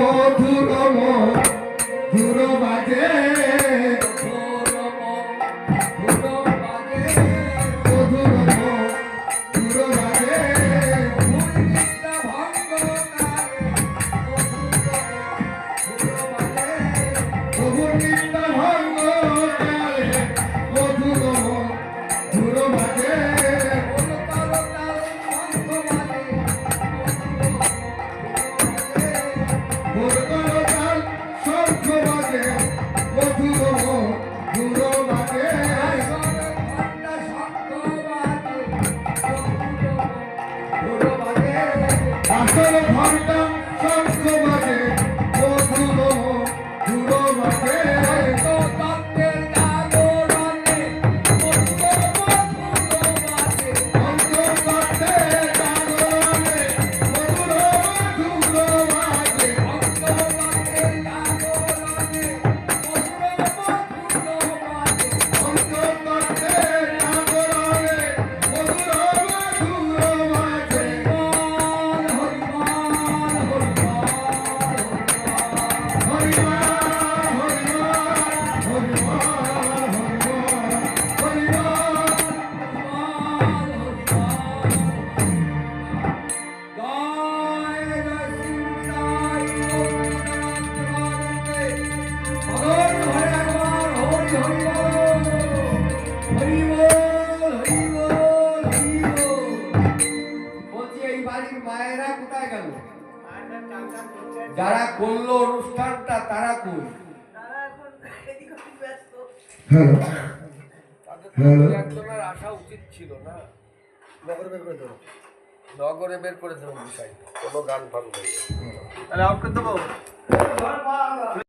মধুর মধুর বাজে ঘন্টা শঙ্খ বাজে মধুর মধুর বাজে মায়েরা কোথায় গেল? যারা করলো অনুষ্ঠানটা তারা কই? একজনের আসা উচিত ছিল না? নগরে বের করে দেবো বিষয় কোনো গান ফান তাহলে আউট করে দেবো।